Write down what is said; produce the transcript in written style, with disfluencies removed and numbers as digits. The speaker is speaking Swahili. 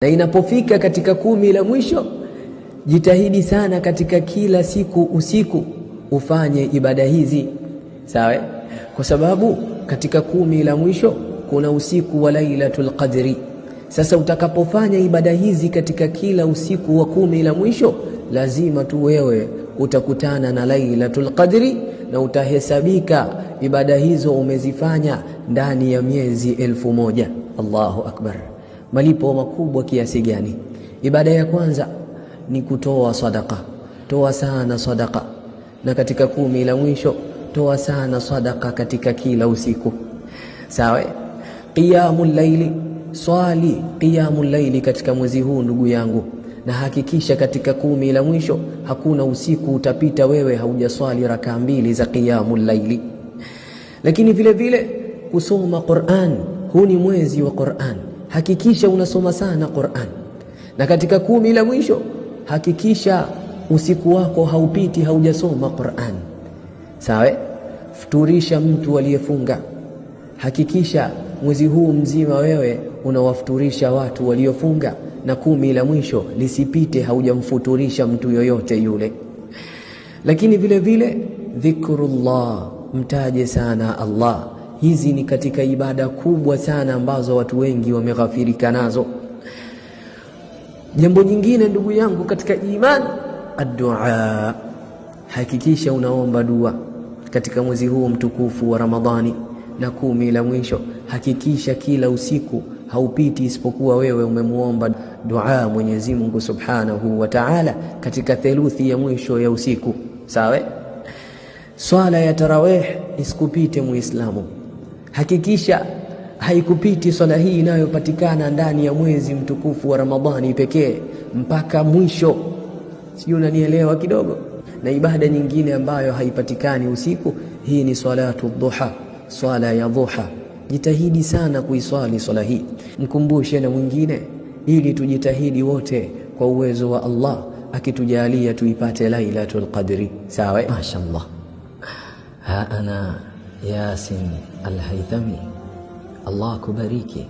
Na inapofika katika 10 la mwisho, jitahidi sana katika kila siku usiku ufanye ibada hizi, sawa? Kwa sababu katika 10 la mwisho kuna usiku wa Lailatul Qadri. Sasa utakapofanya ibada hizi katika kila usiku wa 10 la mwisho, lazima tu wewe utakutana na Lailatul Qadri na utahesabika ibada hizo umezifanya ndani ya miezi 1000. Allahu Akbar! Malipo makubwa kiasi gani? Ibada ya kwanza ni kutoa sadaka. Toa sana sadaka, na katika 10 la mwisho toa sana sadaka katika kila usiku, sawa? Qiyamul layli, swali qiyamul layli katika mwezi huu ndugu yangu, na hakikisha katika 10 la mwisho hakuna usiku utapita wewe haujaswali raka 2 za qiyamul layli. Lakini vile vile kusoma Qur'an. Huu ni mwezi wa Qur'an, hakikisha unasoma sana Qur'an. Na katika 10 la mwisho hakikisha usiku wako haupiti haujasoma Qur'an, sawa? Futurisha mtu aliyefunga. Hakikisha mwezi huu mzima wewe unawafuturisha watu waliofunga, na 10 la mwisho lisipite haujamfuturisha mtu yoyote yule. Lakini vile vile dhikrullah, mtaje sana Allah. Hizi ni katika ibada kubwa sana ambazo watu wengi wameghafirika nazo. Jambo jingine ndugu yangu katika iman, ad-du'a. Hakikisha unaomba dua katika mwezi huu mtukufu wa Ramadhani na 10 la mwisho. Hakikisha kila usiku haupiti isipokuwa wewe umemuomba dua Mwenyezi Mungu Subhanahu wa Ta'ala katika theluthi ya mwisho ya usiku, sawa? Swala ya tarawih isikupite muislamu. Hakikisha haikupiti swala hii inayopatikana ndani ya mwezi mtukufu wa Ramadhani pekee mpaka mwisho. Sijui unanielewa kidogo? Na ibada nyingine ambayo haipatikani usiku, hii ni salatu dhuha, swala ya dhuha. Jitahidi sana kuiswali swala hii, mkumbushe na mwingine, ili tujitahidi wote kwa uwezo wa Allah akitujalia tuipate Lailatul Qadri, sawa? Mashaallah. Ha ana Yasin Al-Haythami, Allah kubariki.